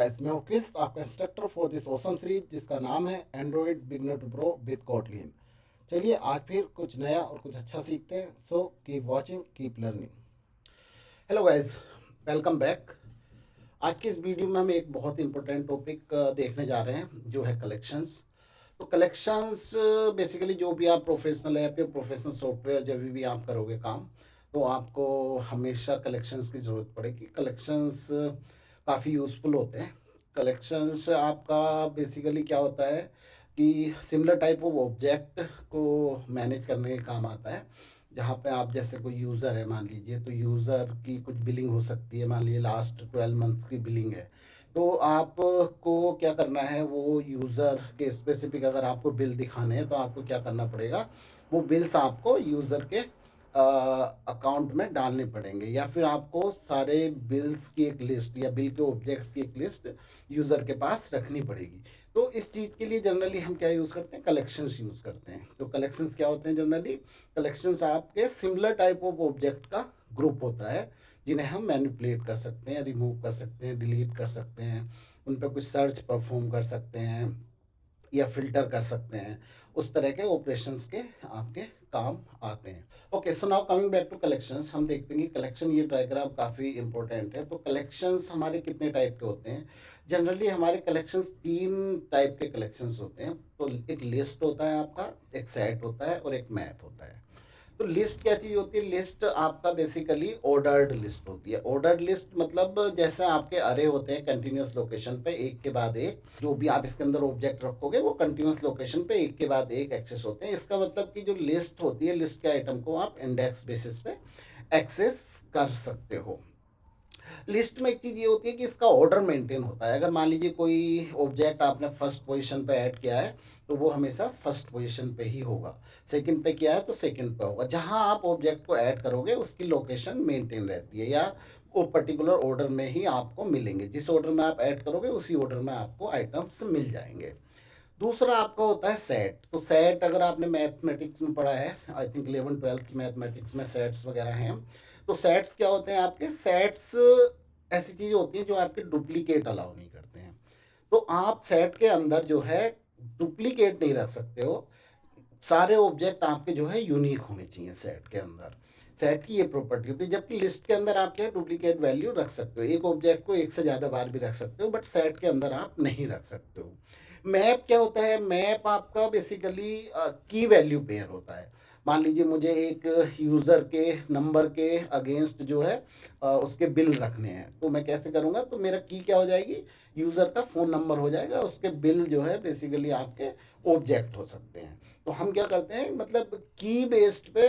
Guys, मैं हूँ Chris, आपका instructor for this awesome series जिसका नाम है Android beginner to pro with Kotlin. चलिए आज फिर कुछ नया और कुछ अच्छा सीखते हैं। So keep watching, keep learning. Hello guys, welcome back. आज की इस वीडियो में हम एक बहुत इंपॉर्टेंट टॉपिक देखने जा रहे हैं जो है कलेक्शंस। तो कलेक्शंस बेसिकली जो भी आप प्रोफेशनल ऐप या प्रोफेशनल सॉफ्टवेयर जब भी आप करोगे काम, तो आपको हमेशा कलेक्शंस की ज़रूरत पड़ेगी। कलेक्शंस काफ़ी यूज़फुल होते हैं। कलेक्शंस आपका बेसिकली क्या होता है कि सिमिलर टाइप ऑफ ऑब्जेक्ट को मैनेज करने का काम आता है। जहाँ पे आप जैसे कोई यूज़र है मान लीजिए, तो यूज़र की कुछ बिलिंग हो सकती है। मान लीजिए लास्ट 12 मंथ्स की बिलिंग है, तो आपको क्या करना है, वो यूज़र के स्पेसिफिक अगर आपको बिल दिखाने हैं तो आपको क्या करना पड़ेगा, वो बिल्स आपको यूज़र के अकाउंट में डालने पड़ेंगे, या फिर आपको सारे बिल्स की एक लिस्ट या बिल के ऑब्जेक्ट्स की एक लिस्ट यूज़र के पास रखनी पड़ेगी। तो इस चीज़ के लिए जनरली हम क्या यूज़ करते हैं, कलेक्शंस यूज़ करते हैं। तो कलेक्शंस क्या होते हैं, जनरली कलेक्शंस आपके सिमिलर टाइप ऑफ ऑब्जेक्ट का ग्रुप होता है, जिन्हें हम मैनिपुलेट कर सकते हैं, रिमूव कर सकते हैं, डिलीट कर सकते हैं, उन पर कुछ सर्च परफॉर्म कर सकते हैं या फिल्टर कर सकते हैं। उस तरह के ऑपरेशंस के आपके काम आते हैं। Okay, so now coming back to collections, हम देखते हैं कि कलेक्शन ये डायग्राम काफ़ी इंपॉर्टेंट है। तो कलेक्शंस हमारे कितने टाइप के होते हैं? जनरली हमारे कलेक्शंस 3 टाइप के कलेक्शंस होते हैं। तो एक लिस्ट होता है आपका, एक सेट होता है और एक मैप होता है। तो लिस्ट क्या चीज़ होती है? लिस्ट आपका बेसिकली ऑर्डर्ड लिस्ट होती है। ऑर्डर्ड लिस्ट मतलब जैसे आपके अरे होते हैं कंटिन्यूस लोकेशन पे एक के बाद एक, जो भी आप इसके अंदर ऑब्जेक्ट रखोगे वो कंटिन्यूस लोकेशन पे एक के बाद एक एक्सेस होते हैं। इसका मतलब कि जो लिस्ट होती है, लिस्ट के आइटम को आप इंडेक्स बेसिस पे एक्सेस कर सकते हो। लिस्ट में एक चीज़ ये होती है कि इसका ऑर्डर मेंटेन होता है। अगर मान लीजिए कोई ऑब्जेक्ट आपने फर्स्ट पोजीशन पे ऐड किया है, तो वो हमेशा फर्स्ट पोजीशन पे ही होगा। सेकंड पे किया है तो सेकंड पे होगा। जहां आप ऑब्जेक्ट को ऐड करोगे उसकी लोकेशन मेंटेन रहती है, या वो पर्टिकुलर ऑर्डर में ही आपको मिलेंगे। जिस ऑर्डर में आप ऐड करोगे उसी ऑर्डर में आपको आइटम्स मिल जाएंगे। दूसरा आपका होता है सेट। तो सेट अगर आपने मैथमेटिक्स में पढ़ा है, आई थिंक 11वीं 12वीं की मैथमेटिक्स में सेट्स वगैरह हैं। तो सेट्स क्या होते हैं आपके? सेट्स ऐसी चीज़ होती है जो आपके डुप्लीकेट अलाउ नहीं करते हैं। तो आप सेट के अंदर जो है डुप्लीकेट नहीं रख सकते हो। सारे ऑब्जेक्ट आपके जो है यूनिक होने चाहिए सेट के अंदर। सेट की ये प्रॉपर्टी होती है। जबकि लिस्ट के अंदर आप क्या डुप्लीकेट वैल्यू रख सकते हो, एक ऑब्जेक्ट को एक से ज़्यादा बार भी रख सकते हो, बट सेट के अंदर आप नहीं रख सकते हो। मैप क्या होता है? मैप आपका बेसिकली की वैल्यू पेयर होता है। मान लीजिए मुझे एक यूज़र के नंबर के अगेंस्ट जो है उसके बिल रखने हैं, तो मैं कैसे करूँगा? तो मेरा की क्या हो जाएगी? यूज़र का फ़ोन नंबर हो जाएगा, उसके बिल जो है बेसिकली आपके ऑब्जेक्ट हो सकते हैं। तो हम क्या करते हैं, मतलब की बेस्ड पे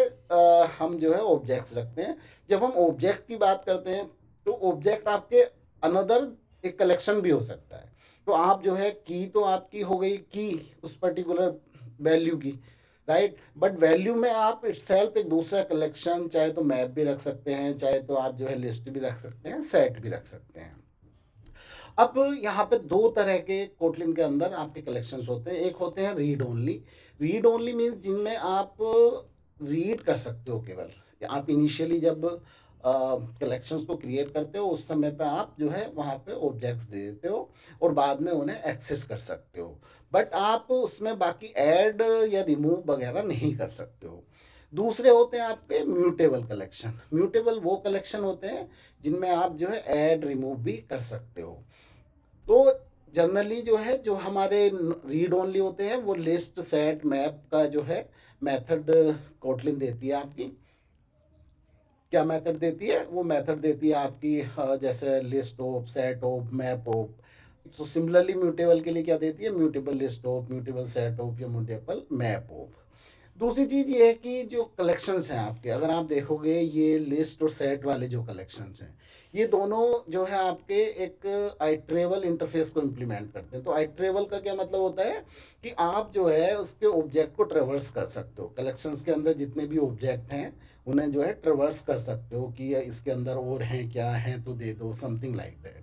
हम जो है ऑब्जेक्ट्स रखते हैं। जब हम ऑब्जेक्ट की बात करते हैं तो ऑब्जेक्ट आपके अनदर एक कलेक्शन भी हो सकता है। तो आप जो है की तो आपकी हो गई की उस पर्टिकुलर वैल्यू की, राइट, बट वैल्यू में आप इटसेल्फ एक दूसरा कलेक्शन, चाहे तो मैप भी रख सकते हैं, चाहे तो आप जो है लिस्ट भी रख सकते हैं, सेट भी रख सकते हैं। अब यहाँ पे दो तरह के कोटलिन के अंदर आपके कलेक्शंस होते हैं। एक होते हैं read only. Read only means जिनमें आप रीड कर सकते हो केवल। आप इनिशियली जब कलेक्शंस को क्रिएट करते हो उस समय पे आप जो है वहाँ पे ऑब्जेक्ट्स दे देते हो और बाद में उन्हें एक्सेस कर सकते हो, बट आप उसमें बाकी ऐड या रिमूव वगैरह नहीं कर सकते हो। दूसरे होते हैं आपके म्यूटेबल कलेक्शन। म्यूटेबल वो कलेक्शन होते हैं जिनमें आप जो है ऐड रिमूव भी कर सकते हो। तो जनरली जो है, जो हमारे रीड ओनली होते हैं वो लिस्ट सेट मैप का जो है मेथड कोटलिन देती है आपकी। क्या मेथड देती है? वो मेथड देती है आपकी जैसे list of, set of, map of. तो सिमिलरली म्यूटेबल के लिए क्या देती है? Mutable list of, mutable set of या म्यूटेबल मैप ऑफ। दूसरी चीज़ ये है कि जो कलेक्शंस हैं आपके, अगर आप देखोगे ये लिस्ट और सेट वाले जो कलेक्शंस हैं, ये दोनों जो है आपके एक आइट्रेबल इंटरफेस को इम्प्लीमेंट करते हैं। तो आइट्रेबल का क्या मतलब होता है कि आप जो है उसके ऑब्जेक्ट को ट्रेवर्स कर सकते हो। कलेक्शंस के अंदर जितने भी ऑब्जेक्ट हैं उन्हें जो है ट्रेवर्स कर सकते हो कि इसके अंदर और हैं, क्या हैं तो दे दो, something like that.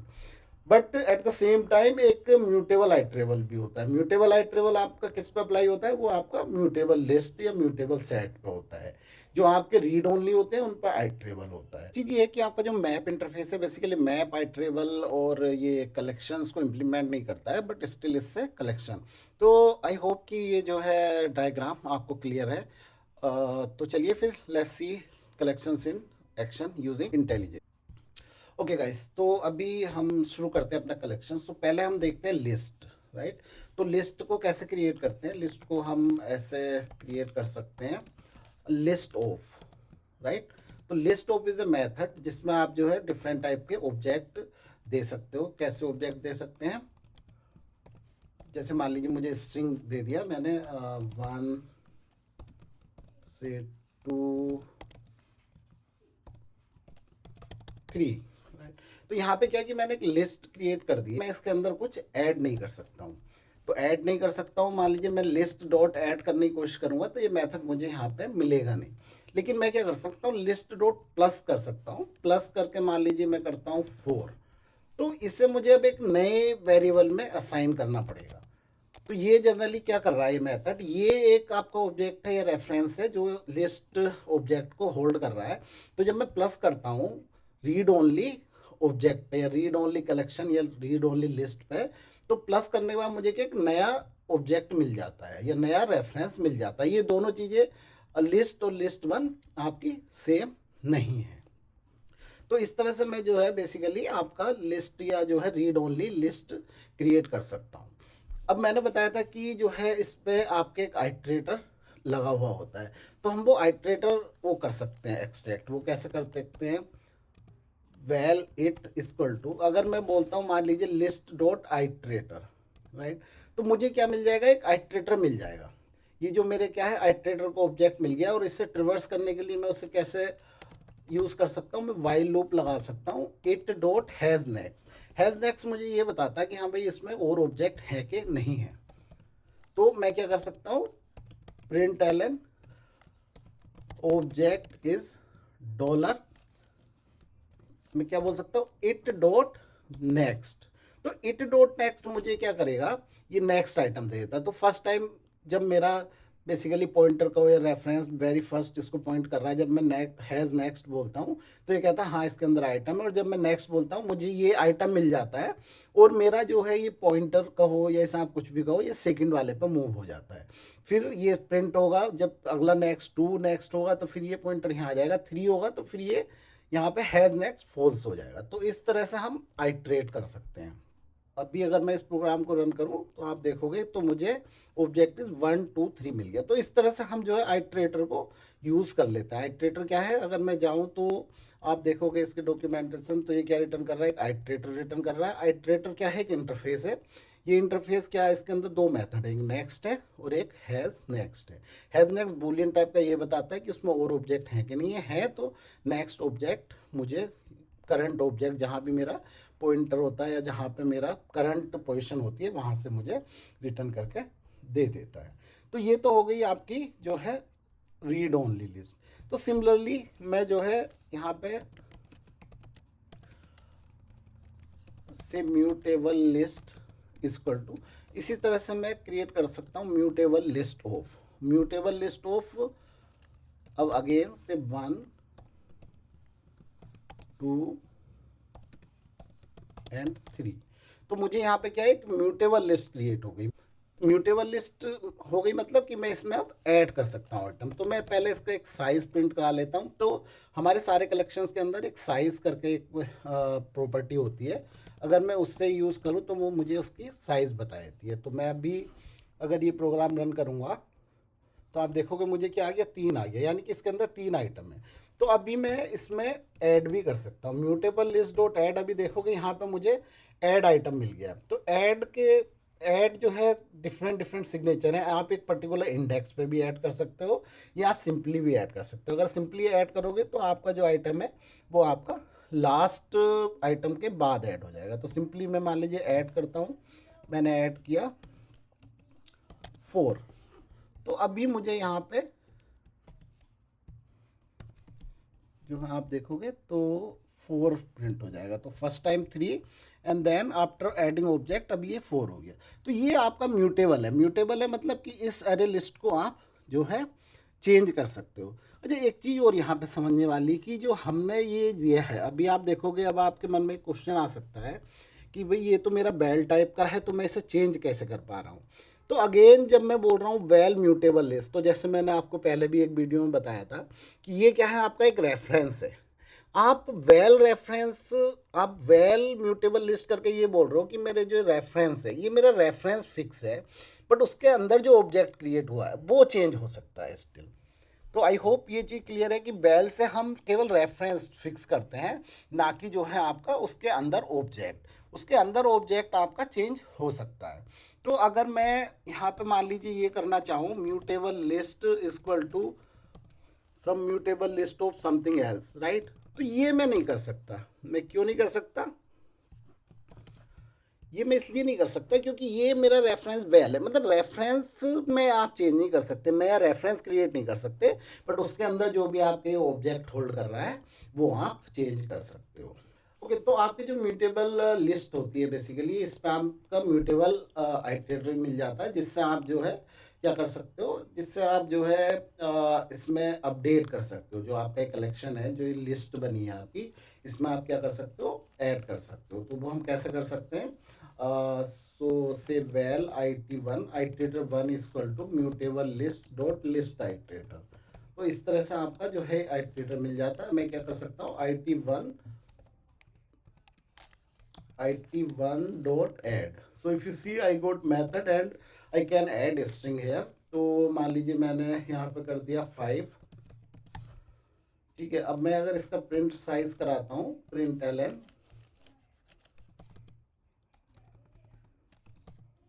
But at the same time एक म्यूटेबल आइट्रेबल भी होता है। म्यूटेबल आइट्रेबल आपका किस पे अप्लाई होता है? वो आपका म्यूटेबल लिस्ट या म्यूटेबल सेट पे होता है। जो आपके रीड ओनली होते हैं उन पर आइट्रेबल होता है। चीज़ ये है कि आपका जो मैप इंटरफेस है बेसिकली मैप आइट्रेबल और ये कलेक्शंस को इम्प्लीमेंट नहीं करता है, बट स्टिल इससे कलेक्शन। तो आई होप कि ये जो है डायग्राम आपको क्लियर है। तो चलिए फिर let's see collections in action using intelligence. Okay guys, तो अभी हम शुरू करते हैं अपना कलेक्शन। तो पहले हम देखते हैं लिस्ट, राइट। तो लिस्ट को कैसे क्रिएट करते हैं? लिस्ट को हम ऐसे क्रिएट कर सकते हैं, लिस्ट ऑफ, राइट। तो list of is a method जिसमें आप जो है डिफरेंट टाइप के ऑब्जेक्ट दे सकते हो। कैसे ऑब्जेक्ट दे सकते हैं? जैसे मान लीजिए मुझे स्ट्रिंग दे दिया मैंने 1 से 2 3, तो यहाँ पे क्या है कि मैंने एक लिस्ट क्रिएट कर दी है, मैं इसके अंदर कुछ ऐड नहीं कर सकता हूँ। तो ऐड नहीं कर सकता हूँ, मान लीजिए मैं लिस्ट डॉट ऐड करने की कोशिश करूँगा तो ये मेथड मुझे यहाँ पे मिलेगा नहीं। लेकिन मैं क्या कर सकता हूँ, लिस्ट डॉट प्लस कर सकता हूँ। प्लस करके मान लीजिए मैं करता हूँ 4, तो इससे मुझे अब एक नए वेरिएबल में असाइन करना पड़ेगा। तो ये जनरली क्या कर रहा है ये मेथड, ये एक आपका ऑब्जेक्ट है या रेफरेंस है जो लिस्ट ऑब्जेक्ट को होल्ड कर रहा है। तो जब मैं प्लस करता हूँ रीड ओनली ऑब्जेक्ट पे या रीड ओनली कलेक्शन या रीड ओनली लिस्ट पे, तो प्लस करने के बाद मुझे एक नया ऑब्जेक्ट मिल जाता है या नया रेफरेंस मिल जाता है। ये दोनों चीज़ें लिस्ट और लिस्ट वन आपकी सेम नहीं है। तो इस तरह से मैं जो है बेसिकली आपका लिस्ट या जो है रीड ओनली लिस्ट क्रिएट कर सकता हूँ। अब मैंने बताया था कि जो है इस पे आपके एक आइट्रेटर लगा हुआ होता है, तो हम वो आइट्रेटर वो कर सकते हैं एक्सट्रैक्ट। वो कैसे कर सकते हैं? वेल इट इक्वल टू, अगर मैं बोलता हूँ मान लीजिए लिस्ट डॉट आइट्रेटर, राइट, तो मुझे क्या मिल जाएगा? एक आइट्रेटर मिल जाएगा। ये जो मेरे क्या है आइट्रेटर को ऑब्जेक्ट मिल गया, और इससे ट्रिवर्स करने के लिए मैं उसे कैसे यूज़ कर सकता हूँ? मैं वाइल लूप लगा सकता हूँ। It dot has next, has next मुझे ये बताता है कि हाँ भाई इसमें और ऑब्जेक्ट है कि नहीं है। तो मैं क्या कर सकता हूँ? Println object is dollar, मैं क्या बोल सकता हूँ? It dot next. तो इट डॉट नेक्स्ट मुझे क्या करेगा? ये नेक्स्ट आइटम दे देता है। तो फर्स्ट टाइम जब मेरा बेसिकली पॉइंटर का या रेफरेंस वेरी फर्स्ट इसको पॉइंट कर रहा है, जब मैं हैज़ नेक्स्ट बोलता हूँ तो ये कहता है हाँ इसके अंदर आइटम है, और जब मैं नेक्स्ट बोलता हूँ मुझे ये आइटम मिल जाता है, और मेरा जो है ये पॉइंटर का हो या ऐसा आप कुछ भी कहो, ये सेकंड वाले पर मूव हो जाता है। फिर ये प्रिंट होगा, जब अगला नेक्स्ट 2 नेक्स्ट होगा तो फिर ये पॉइंटर यहाँ आ जाएगा, 3 होगा तो फिर ये यहाँ पे हैज़ नेक्स्ट फॉल्स हो जाएगा। तो इस तरह से हम आइट्रेट कर सकते हैं। अभी अगर मैं इस प्रोग्राम को रन करूं तो आप देखोगे तो मुझे ऑब्जेक्टिव 1 2 3 मिल गया। तो इस तरह से हम जो है आइट्रेटर को यूज़ कर लेते हैं। आइट्रेटर क्या है? अगर मैं जाऊं तो आप देखोगे इसके डॉक्यूमेंटेशन, तो ये क्या रिटर्न कर रहा है? एक आइट्रेटर रिटर्न कर रहा है। आइट्रेटर क्या है? एक इंटरफेस है। ये इंटरफेस क्या है? इसके अंदर दो मेथड है, एक नेक्स्ट है और एक हैज़ नेक्स्ट है। हैज़ नेक्स्ट बूलियन टाइप का ये बताता है कि उसमें और ऑब्जेक्ट हैं कि नहीं है तो नेक्स्ट ऑब्जेक्ट मुझे करंट ऑब्जेक्ट जहाँ भी मेरा पॉइंटर होता है या जहाँ पे मेरा करंट पोजीशन होती है वहाँ से मुझे रिटर्न करके दे देता है। तो ये तो हो गई आपकी जो है रीड ओनली लिस्ट। तो सिमिलरली मैं जो है यहाँ पे से म्यूटेबल लिस्ट इक्वल टू, इसी तरह से मैं क्रिएट कर सकता हूँ mutable list of. Mutable list of अब अगेन से 1 2 एंड 3, तो मुझे यहाँ पे क्या है? एक म्यूटेबल लिस्ट क्रिएट हो गई। म्यूटेबल लिस्ट हो गई मतलब कि मैं इसमें अब ऐड कर सकता हूँ आइटम। तो मैं पहले इसका एक साइज़ प्रिंट करा लेता हूँ। तो हमारे सारे कलेक्शंस के अंदर एक साइज़ करके एक प्रॉपर्टी होती है, अगर मैं उससे यूज़ करूँ तो वो मुझे उसकी साइज़ बता देती है। तो मैं अभी अगर ये प्रोग्राम रन करूँगा तो आप देखोगे मुझे क्या आ गया? 3 आ गया, यानी कि इसके अंदर 3 आइटम है। तो अभी मैं इसमें ऐड भी कर सकता हूँ। म्यूटेबल लिस्ट डॉट ऐड, अभी देखोगे यहाँ पे मुझे ऐड आइटम मिल गया। तो ऐड जो है डिफरेंट डिफरेंट सिग्नेचर है। आप एक पर्टिकुलर इंडेक्स पे भी ऐड कर सकते हो या आप सिंपली भी ऐड कर सकते हो। अगर सिंपली ऐड करोगे तो आपका जो आइटम है वो आपका लास्ट आइटम के बाद ऐड हो जाएगा। तो सिंपली मैं मान लीजिए ऐड करता हूँ, मैंने ऐड किया 4, तो अभी मुझे यहाँ पे जो है आप देखोगे तो 4 प्रिंट हो जाएगा। तो first time 3 and then after adding object अब ये 4 हो गया। तो ये आपका म्यूटेबल है। म्यूटेबल है मतलब कि इस अरे लिस्ट को आप जो है चेंज कर सकते हो। अच्छा, एक चीज़ और यहाँ पे समझने वाली कि जो हमने ये दिया है, अभी आप देखोगे, अब आपके मन में क्वेश्चन आ सकता है कि भाई ये तो मेरा बेल टाइप का है, तो मैं इसे चेंज कैसे कर पा रहा हूँ। तो अगेन जब मैं बोल रहा हूँ वेल म्यूटेबल लिस्ट, तो जैसे मैंने आपको पहले भी एक वीडियो में बताया था कि ये क्या है, आपका एक रेफरेंस है। आप वेल रेफरेंस, आप वेल म्यूटेबल लिस्ट करके ये बोल रहे हो कि मेरे जो रेफरेंस है, ये मेरा रेफरेंस फिक्स है, बट उसके अंदर जो ऑब्जेक्ट क्रिएट हुआ है वो चेंज हो सकता है स्टिल। तो आई होप ये चीज़ क्लियर है कि बेल से हम केवल रेफरेंस फिक्स करते हैं, ना कि जो है आपका उसके अंदर ऑब्जेक्ट, उसके अंदर ऑब्जेक्ट आपका चेंज हो सकता है। तो अगर मैं यहाँ पे मान लीजिए ये करना चाहूँ, mutable list equal to some mutable list of something else, right, तो ये मैं नहीं कर सकता। मैं क्यों नहीं कर सकता? ये मैं इसलिए नहीं कर सकता क्योंकि ये मेरा रेफरेंस वेल है, मतलब रेफरेंस में आप चेंज नहीं कर सकते, नया रेफरेंस क्रिएट नहीं कर सकते, बट उसके अंदर जो भी आपके ऑब्जेक्ट होल्ड कर रहा है वो आप चेंज कर सकते हो। ओके, तो आपकी जो म्यूटेबल लिस्ट होती है बेसिकली, इस पर आपका म्यूटेबल आइटरेटर मिल जाता है, जिससे आप जो है क्या कर सकते हो, जिससे आप जो है इसमें अपडेट कर सकते हो। जो आपका कलेक्शन है, जो ये लिस्ट बनी है आपकी, इसमें आप क्या कर सकते हो, ऐड कर सकते हो। तो वो हम कैसे कर सकते हैं? So say val it1 iterator1 equal to mutable list dot list iterator. तो इस तरह से आपका जो है आइटरेटर मिल जाता है। मैं क्या कर सकता हूँ, it1 dot add। so if you see I got method and I can add string here। तो मान लीजिए मैंने यहाँ पे कर दिया 5, ठीक है। अब मैं अगर इसका प्रिंट साइज कराता हूँ, print ln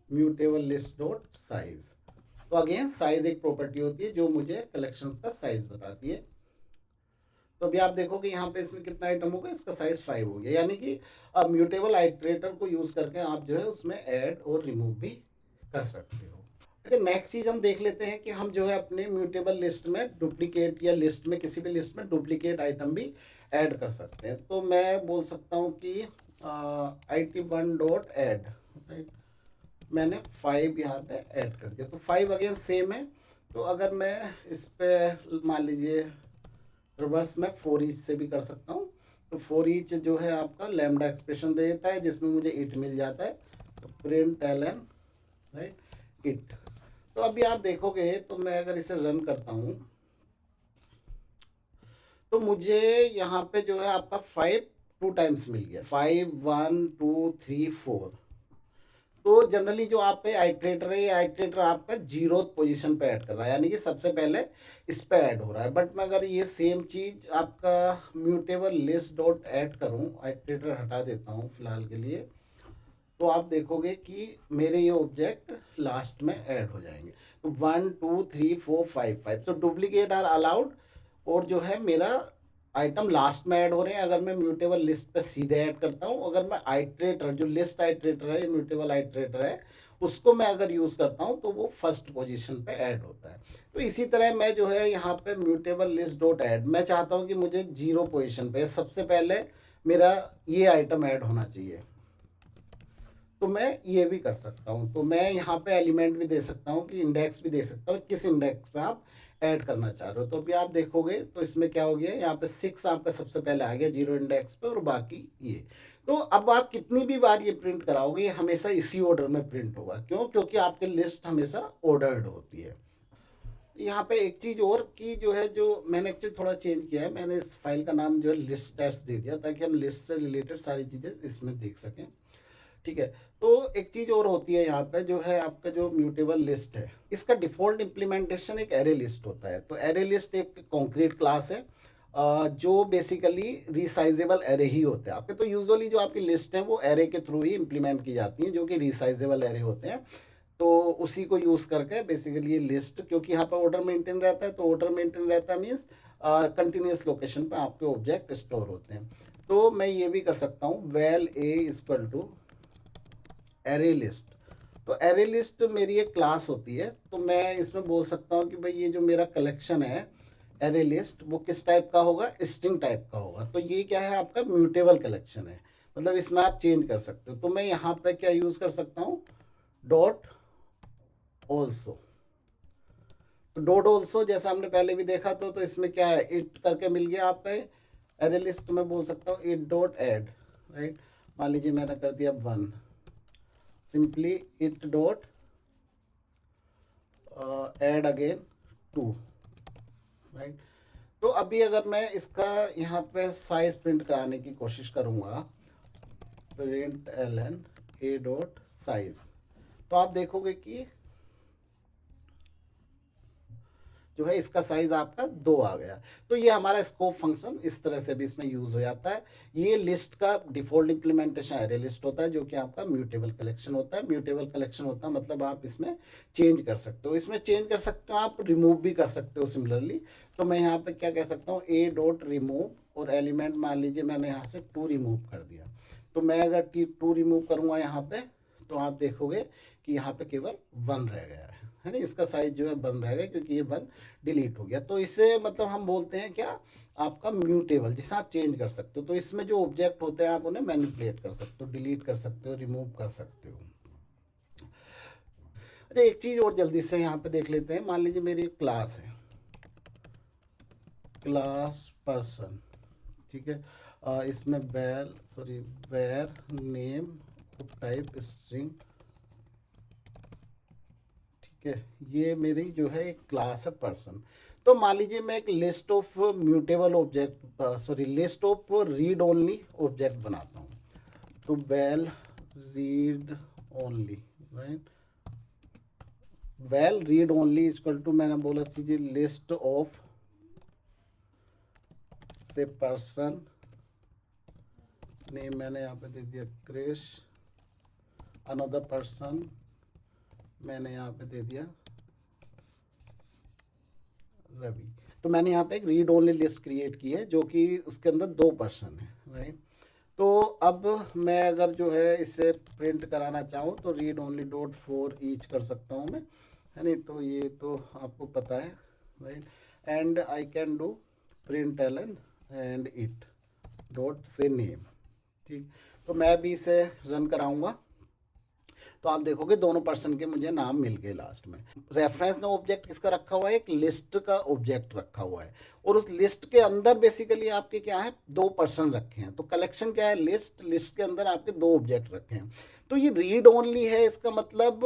mutable list dot size. तो अगेन साइज एक प्रॉपर्टी होती है जो मुझे कलेक्शंस का साइज बताती है। तो अभी आप देखोगे यहाँ पे इसमें कितना आइटम होगा, इसका साइज 5 हो गया, यानी कि अब म्यूटेबल आइटरेटर को यूज करके आप जो है उसमें ऐड और रिमूव भी कर सकते हो। अच्छा, नेक्स्ट चीज हम देख लेते हैं कि हम जो है अपने म्यूटेबल लिस्ट में डुप्लीकेट, या लिस्ट में किसी भी लिस्ट में डुप्लीकेट आइटम भी ऐड कर सकते हैं। तो मैं बोल सकता हूँ कि it1 डॉट ऐड, मैंने 5 यहाँ पे ऐड कर दिया, तो 5 अगेन सेम है। तो अगर मैं इस पे मान लीजिए रिवर्स में 4 ईच से भी कर सकता हूँ, तो 4 ईच जो है आपका लैम्डा एक्सप्रेशन दे देता है, जिसमें मुझे इट मिल जाता है। तो प्रिंट ln राइट इट। तो अभी आप देखोगे, तो मैं अगर इसे रन करता हूँ तो मुझे यहाँ पे जो है आपका 5 2 टाइम्स मिल गया, 5 1 2 3 4। तो जनरली जो आप पे आइट्रेटर है, ये आइट्रेटर आपका 0th पोजीशन पे ऐड कर रहा है, यानी कि सबसे पहले इस पे ऐड हो रहा है। बट मैं अगर ये सेम चीज़ आपका म्यूटेबल लिस्ट डॉट ऐड करूँ, आइट्रेटर हटा देता हूँ फिलहाल के लिए, तो आप देखोगे कि मेरे ये ऑब्जेक्ट लास्ट में ऐड हो जाएंगे। तो 1 2 3 4 5 5, तो डुप्लीकेट आर अलाउड, और जो है मेरा आइटम लास्ट में ऐड हो रहे हैं। अगर मैं म्यूटेबल लिस्ट पे सीधे ऐड करता हूँ, अगर मैं आइट्रेटर, जो लिस्ट आइट्रेटर है, म्यूटेबल आइट्रेटर है, उसको मैं अगर यूज़ करता हूँ तो वो फर्स्ट पोजीशन पे ऐड होता है। तो इसी तरह मैं जो है यहाँ पे म्यूटेबल लिस्ट डॉट ऐड, मैं चाहता हूँ कि मुझे 0 पोजीशन पे सबसे पहले मेरा ये आइटम ऐड होना चाहिए, तो मैं ये भी कर सकता हूँ। तो मैं यहाँ पे एलिमेंट भी दे सकता हूँ, कि इंडेक्स भी दे सकता हूँ, किस इंडेक्स पे आप ऐड करना चाह रहे हो। तो अभी आप देखोगे तो इसमें क्या हो गया, यहाँ पे 6 आपका सबसे पहले आ गया 0 इंडेक्स पे, और बाकी ये। तो अब आप कितनी भी बार ये प्रिंट कराओगे, ये हमेशा इसी ऑर्डर में प्रिंट होगा। क्यों? क्योंकि आपकी लिस्ट हमेशा ऑर्डर्ड होती है। यहाँ पे एक चीज़ और की जो है, जो मैंने एक्चुअली थोड़ा चेंज किया है, मैंने इस फाइल का नाम जो है लिस्ट टेस्ट दे दिया, ताकि हम लिस्ट से रिलेटेड सारी चीज़ें इसमें देख सकें, ठीक है। तो एक चीज़ और होती है यहाँ पे, जो है आपका जो म्यूटेबल लिस्ट है, इसका डिफ़ॉल्ट इम्प्लीमेंटेशन एक एरे लिस्ट होता है। तो एरे लिस्ट एक कॉन्क्रीट क्लास है, जो बेसिकली रिसाइजेबल एरे ही होते हैं आपके। तो यूजुअली जो आपकी लिस्ट है वो एरे के थ्रू ही इम्प्लीमेंट की जाती हैं, जो कि रिसाइजेबल एरे होते हैं। तो उसी को यूज़ करके बेसिकली ये लिस्ट, क्योंकि यहाँ पर ऑर्डर मेंटेन रहता है, तो ऑर्डर मेंटेन रहता है मीन्स कंटिन्यूस लोकेशन पे आपके ऑब्जेक्ट स्टोर होते हैं। तो मैं ये भी कर सकता हूँ, val a equal to array list. तो एरे लिस्ट मेरी एक क्लास होती है, तो मैं इसमें बोल सकता हूँ कि भाई ये जो मेरा कलेक्शन है एरे लिस्ट, वो किस टाइप का होगा, स्ट्रिंग टाइप का होगा। तो ये क्या है, आपका म्यूटेबल कलेक्शन है, मतलब इसमें आप चेंज कर सकते हो। तो मैं यहाँ पे क्या यूज़ कर सकता हूँ, डॉट ऑल्सो। तो डॉट ऑल्सो जैसा हमने पहले भी देखा तो इसमें क्या है, इट करके मिल गया आपका एरे लिस्ट। तो मैं बोल सकता हूँ इट डॉट ऐड, राइट। मान लीजिए मैंने कर दिया 1, simply it dot add again 2, right. तो अभी अगर मैं इसका यहाँ पे साइज प्रिंट कराने की कोशिश करूँगा, print ln a dot size, तो आप देखोगे कि जो है इसका साइज आपका 2 आ गया। तो ये हमारा स्कोप फंक्शन इस तरह से भी इसमें यूज हो जाता है। ये लिस्ट का डिफॉल्ट इंप्लीमेंटेशन एरे लिस्ट होता है, जो कि आपका म्यूटेबल कलेक्शन होता है। म्यूटेबल कलेक्शन होता है मतलब आप इसमें चेंज कर सकते हो, इसमें चेंज कर सकते हो, आप रिमूव भी कर सकते हो सिमिलरली। तो मैं यहाँ पे क्या कह सकता हूँ, ए डॉट रिमूव, और एलिमेंट मान लीजिए मैंने यहाँ से 2 रिमूव कर दिया। तो मैं अगर 2 रिमूव करूँगा यहाँ पे, तो आप देखोगे कि यहाँ पे केवल 1 रह गया है ना। इसका साइज जो है 1 रह गया क्योंकि ये 1 डिलीट हो गया। तो इसे मतलब हम बोलते हैं क्या, आपका म्यूटेबल, जिसे आप चेंज कर सकते हो। तो इसमें जो ऑब्जेक्ट होते हैं आप उन्हें मैनिपुलेट कर सकते हो, डिलीट कर सकते हो, रिमूव कर सकते हो। अच्छा, एक चीज़ और जल्दी से यहाँ पे देख लेते हैं। मान लीजिए मेरी एक क्लास है, क्लास पर्सन, ठीक है। इसमें वेर नेम टाइप स्ट्रिंग, ठीक है। ये मेरी जो है एक क्लास है पर्सन। तो मान लीजिए मैं एक list of mutable object, list of read only object बनाता हूँ। तो val read only, right, val read only equal to, मैंने बोला सीजिए list of say person name, मैंने यहाँ पे दे दिया क्रिश, अनदर पर्सन मैंने यहाँ पे दे दिया रवि। तो मैंने यहाँ पे एक रीड ओनली लिस्ट क्रिएट की है, जो कि उसके अंदर 2 पर्सन है, राइट। तो अब मैं अगर जो है इसे प्रिंट कराना चाहूँ तो read only dot for each कर सकता हूँ मैं, है नहीं। तो ये तो आपको पता है, right. And I can do print ln and it dot से नेम, ठीक। तो मैं भी इसे रन कराऊंगा, तो आप देखोगे दोनों पर्सन के मुझे नाम मिल गए लास्ट में। रेफरेंस ने ऑब्जेक्ट किसका रखा हुआ है, एक लिस्ट का ऑब्जेक्ट रखा हुआ है, और उस लिस्ट के अंदर बेसिकली आपके क्या है, 2 पर्सन रखे हैं। तो कलेक्शन क्या है, लिस्ट, लिस्ट के अंदर आपके 2 ऑब्जेक्ट रखे हैं। तो ये रीड ओनली है, इसका मतलब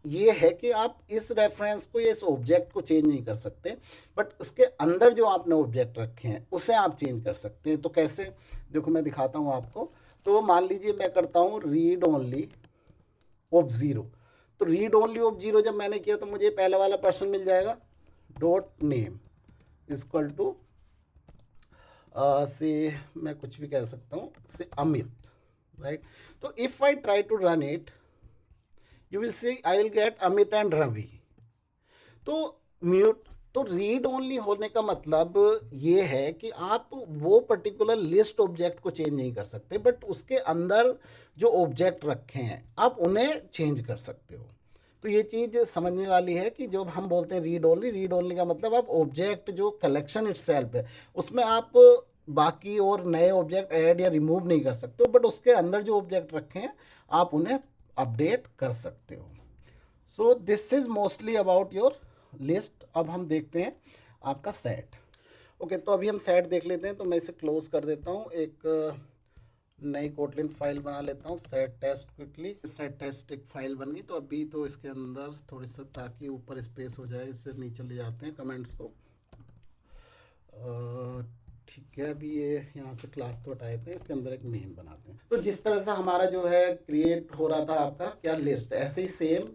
ये है कि आप इस रेफरेंस को या इस ऑब्जेक्ट को चेंज नहीं कर सकते, बट उसके अंदर जो आपने ऑब्जेक्ट रखे हैं उसे आप चेंज कर सकते हैं। तो कैसे, देखो मैं दिखाता हूँ आपको। तो मान लीजिए मैं करता हूँ रीड ओनली ऑफ 0। तो रीड ओनली ऑफ 0 जब मैंने किया तो मुझे पहला वाला पर्सन मिल जाएगा, डॉट नेम इक्वल टू से, मैं कुछ भी कह सकता हूँ, से अमित, राइट। तो if I try to run it, you will see I will get Amit and Ravi. तो म्यूट, तो रीड ओनली होने का मतलब ये है कि आप वो पर्टिकुलर लिस्ट ऑब्जेक्ट को चेंज नहीं कर सकते, बट उसके अंदर जो ऑब्जेक्ट रखे हैं आप उन्हें चेंज कर सकते हो। तो ये चीज़ समझने वाली है कि जब हम बोलते हैं रीड ओनली, रीड ओनली का मतलब आप ऑब्जेक्ट जो कलेक्शन इटसेल्फ है उसमें आप बाकी और नए ऑब्जेक्ट ऐड या रिमूव नहीं कर सकते हो, बट उसके अंदर जो ऑब्जेक्ट रखे हैं आप उन्हें अपडेट कर सकते हो। So this is mostly about your list. अब हम देखते हैं आपका सेट। ओके, तो अभी हम सेट देख लेते हैं। तो मैं इसे क्लोज कर देता हूँ, एक नई कोटलिन फाइल बना लेता हूँ, set test quickly. Set test एक फाइल बन गई। तो अभी तो इसके अंदर थोड़ी सा, ताकि ऊपर स्पेस हो जाए, इससे नीचे ले जाते हैं कमेंट्स को। ठीक है, अभी ये यहाँ से क्लास तो हटाए थे, इसके अंदर एक मेन बनाते हैं। तो जिस तरह से हमारा जो है क्रिएट हो रहा था आपका क्या लिस्ट, ऐसे ही same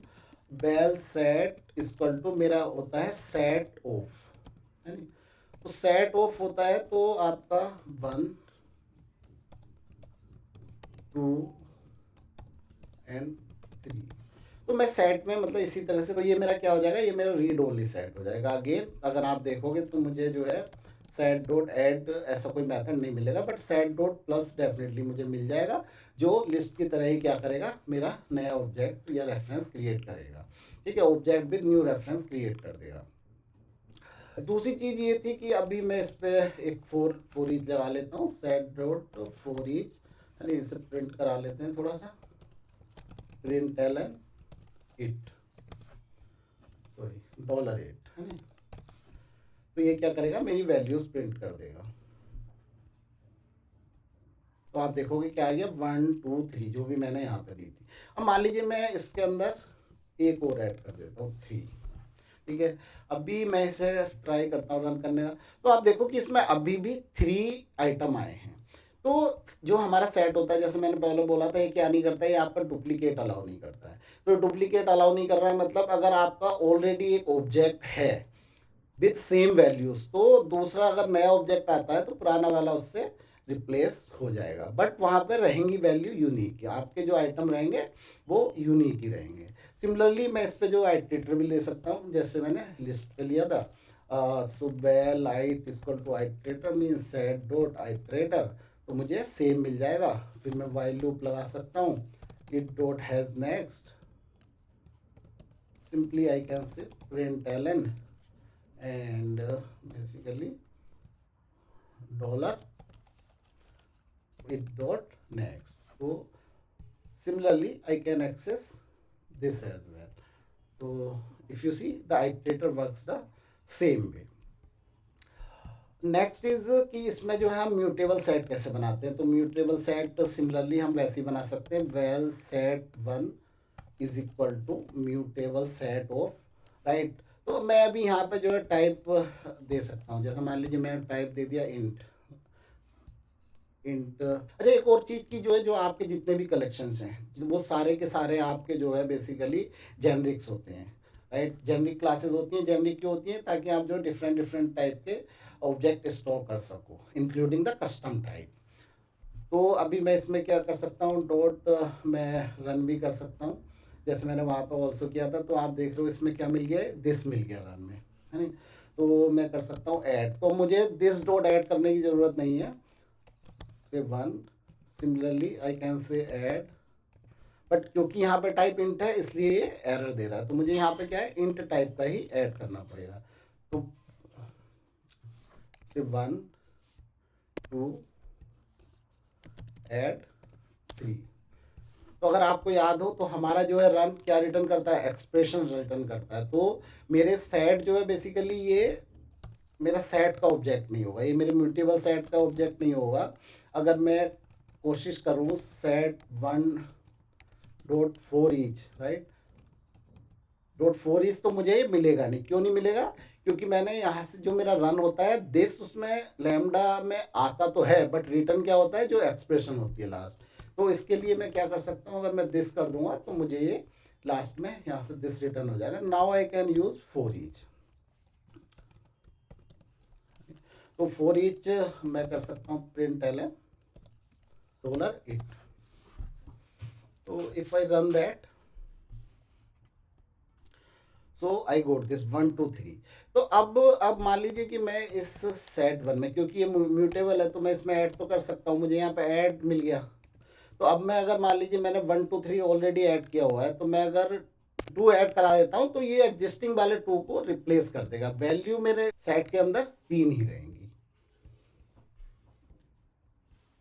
bell set equal to मेरा होता है सेट ऑफ, है नी। तो सेट ऑफ होता है तो आपका 1 2 एंड 3। तो मैं सेट में मतलब इसी तरह से, तो ये मेरा क्या हो जाएगा, ये मेरा रीड ओनली सेट हो जाएगा। अगेन अगर आप देखोगे तो मुझे जो है सेट डॉट ऐड ऐसा कोई मेथड नहीं मिलेगा, but set dot plus definitely मुझे मिल जाएगा, जो लिस्ट की तरह ही क्या करेगा, मेरा नया ऑब्जेक्ट या रेफरेंस क्रिएट करेगा। ठीक है, object with new reference create कर देगा। दूसरी चीज़ ये थी कि अभी मैं इस पर एक फोर ईच लगा लेता हूँ, सेट डॉट फोर ईच, यानी इसे प्रिंट करा लेते हैं थोड़ा सा, प्रिंट ln इट, सॉरी $8, है ना। तो ये क्या करेगा, मेरी वैल्यूज प्रिंट कर देगा। तो आप देखोगे क्या आ गया, 1 2 3 जो भी मैंने यहाँ पे दी थी। अब मान लीजिए मैं इसके अंदर एक और ऐड कर देता हूँ 3, ठीक है। अभी मैं इसे ट्राई करता हूँ रन करने का, तो आप देखो कि इसमें अभी भी 3 आइटम आए हैं। तो जो हमारा सेट होता है, जैसे मैंने पहले बोला था, ये क्या नहीं करता है, ये आपका डुप्लीकेट अलाउ नहीं करता है। तो डुप्लीकेट अलाउ नहीं कर रहा है मतलब अगर आपका ऑलरेडी एक ऑब्जेक्ट है विथ सेम वैल्यूज, तो दूसरा अगर नया ऑब्जेक्ट आता है तो पुराना वाला उससे रिप्लेस हो जाएगा, बट वहाँ पे रहेंगी वैल्यू यूनिक, आपके जो आइटम रहेंगे वो यूनिक ही रहेंगे। सिमिलरली मैं इस पे जो आइट्रेटर भी ले सकता हूँ, जैसे मैंने लिस्ट पे लिया था, सुबह light equal to iterator mean set dot iterator, तो मुझे सेम मिल जाएगा। फिर मैं वाइल लूप लगा सकता हूँ, it dot has next, simply I can say println and basically dollar it dot next. So similarly I can access this as well. So if you see the iterator works the same way. Next is कि इसमें जो है हम mutable set कैसे बनाते हैं। तो mutable set similarly हम वैसे ही बना सकते हैं, val set 1 is equal to mutable set of, right. तो मैं अभी यहाँ पे जो है टाइप दे सकता हूँ, जैसे मान लीजिए मैंने टाइप दे दिया इंट इंट। अच्छा, एक और चीज़ की जो है, जो आपके जितने भी कलेक्शंस हैं वो सारे के सारे आपके जो है बेसिकली जेनरिक्स होते हैं, राइट। जेनरिक क्लासेस होती हैं, जेनरिक क्यों होती हैं, ताकि आप जो डिफरेंट डिफरेंट टाइप के ऑब्जेक्ट स्टोर कर सको, इंक्लूडिंग द कस्टम टाइप। तो अभी मैं इसमें क्या कर सकता हूँ, डॉट मैं रन भी कर सकता हूँ, जैसे मैंने वहाँ पर ऑल्सो किया था। तो आप देख रहे हो इसमें क्या मिल गया, दिस मिल गया रन में, है नहीं। तो मैं कर सकता हूँ ऐड, तो मुझे दिस डॉट ऐड करने की ज़रूरत नहीं है, से 1। सिमिलरली आई कैन से ऐड, बट क्योंकि यहाँ पे टाइप इंट है इसलिए ये एरर दे रहा है, तो मुझे यहाँ पे क्या है, इंट टाइप का ही ऐड करना पड़ेगा। तो से 1 2 ऐड 3। तो अगर आपको याद हो तो हमारा जो है रन क्या रिटर्न करता है, एक्सप्रेशन रिटर्न करता है। तो मेरे सेट जो है बेसिकली ये मेरा सेट का ऑब्जेक्ट नहीं होगा, ये मेरे म्यूटेबल सेट का ऑब्जेक्ट नहीं होगा। अगर मैं कोशिश करूँ set 1 dot 4 each, right, dot 4 each, तो मुझे ये मिलेगा नहीं। क्यों नहीं मिलेगा, क्योंकि मैंने यहाँ से जो मेरा रन होता है दिस, उसमें लैम्डा में आता तो है, बट रिटर्न क्या होता है, जो एक्सप्रेशन होती है लास्ट। तो इसके लिए मैं क्या कर सकता हूँ, अगर मैं दिस कर दूंगा तो मुझे ये लास्ट में यहाँ से दिस रिटर्न हो जाएगा। Now I can use 4 each. तो 4 ईच मैं कर सकता हूँ प्रिंट एलन डॉलर इट। तो if I run that, so I goat this 1 2 3। तो अब मान लीजिए कि मैं इस सेट 1 में, क्योंकि ये म्यूटेबल है तो मैं इसमें ऐड तो कर सकता हूँ, मुझे यहाँ पे ऐड मिल गया। तो अब मैं अगर मान लीजिए मैंने 1 2 3 ऑलरेडी ऐड किया हुआ है, तो मैं अगर 2 ऐड करा देता हूँ तो ये एग्जिस्टिंग वाले 2 को रिप्लेस कर देगा, वैल्यू मेरे सेट के अंदर 3 ही रहेंगी।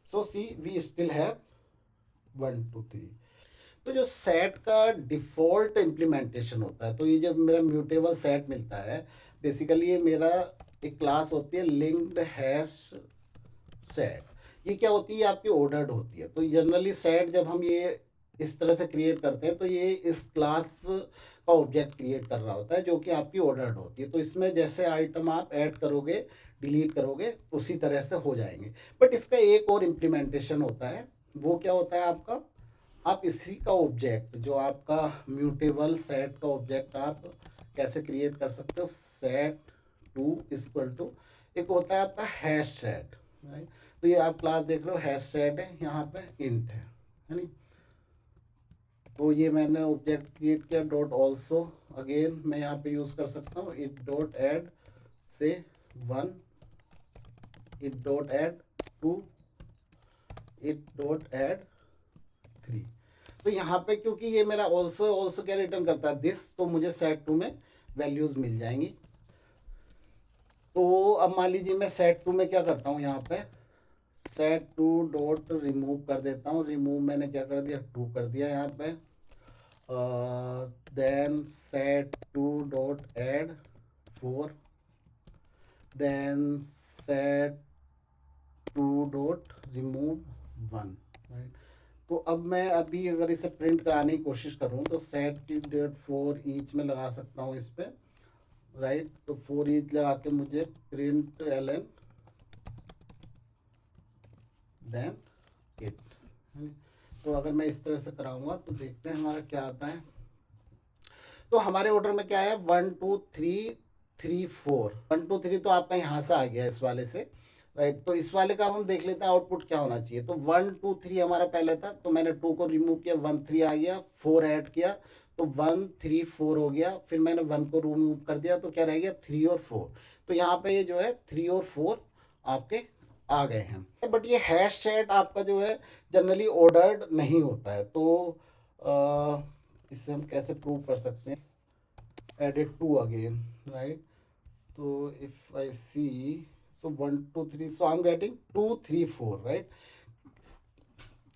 सो सी वी स्टिल हैव 1 2 3। तो जो सेट का डिफ़ॉल्ट इम्प्लीमेंटेशन होता है, तो ये जब मेरा म्यूटेबल सेट मिलता है, बेसिकली ये मेरा एक क्लास होती है लिंक्ड हैश सेट। ये क्या होती है, आपकी ऑर्डर्ड होती है। तो जनरली सेट जब हम ये इस तरह से क्रिएट करते हैं तो ये इस क्लास का ऑब्जेक्ट क्रिएट कर रहा होता है जो कि आपकी ऑर्डर्ड होती है। तो इसमें जैसे आइटम आप ऐड करोगे डिलीट करोगे उसी तरह से हो जाएंगे। बट इसका एक और इम्प्लीमेंटेशन होता है, वो क्या होता है आपका, आप इसी का ऑब्जेक्ट, जो आपका म्यूटेबल सेट का ऑब्जेक्ट आप कैसे क्रिएट कर सकते हो, सेट 2 इक्वल टू, एक होता है आपका हैश सेट, राइट। तो ये आप क्लास देख रहे हो, हैश सेट है, यहाँ पे इंट है नहीं। तो ये मैंने ऑब्जेक्ट क्रिएट किया, डॉट ऑल्सो अगेन मैं यहाँ पे यूज़ कर सकता हूँ, इट डॉट ऐड से 1, it dot add 2, it dot add 3। तो यहाँ पे क्योंकि ये मेरा ऑल्सो ऑल्सो क्या रिटर्न करता है, दिस, तो मुझे सेट 2 में वैल्यूज़ मिल जाएंगी। तो अब मान लीजिए मैं सेट 2 में क्या करता हूँ, यहाँ पे सेट 2 डॉट रिमूव कर देता हूँ। रिमूव मैंने क्या कर दिया, 2 कर दिया यहाँ पे। Then set 2 dot add 4, then set two dot remove one, right. तो अब मैं अभी अगर इसे प्रिंट कराने की कोशिश करूँ तो सेट डॉट फॉर ईच में लगा सकता हूँ इस पर, राइट। तो फॉर ईच लगा के मुझे प्रिंट एलन देन इट, तो अगर मैं इस तरह से कराऊंगा तो देखते हैं हमारा क्या आता है। तो हमारे ऑर्डर में क्या है, 1 2 3 3 4, 1 2 3 तो आपका यहाँ से आ गया इस वाले से, राइट। तो इस वाले का हम देख लेते हैं आउटपुट क्या होना चाहिए। तो 1 2 3 हमारा पहले था, तो मैंने 2 को रिमूव किया, 1 3 आ गया, 4 ऐड किया तो 1 3 4 हो गया। फिर मैंने 1 को रिमूव कर दिया तो क्या रह गया, 3 और 4। तो यहाँ पे ये जो है 3 और 4 आपके आ गए हैं। बट ये हैश सेट आपका जो है जनरली ऑर्डर्ड नहीं होता है। तो इसे हम कैसे प्रूव कर सकते हैं, एडिट टू अगेन, राइट। तो if I see, so 1 2 3, so I am getting 2 3 4, right.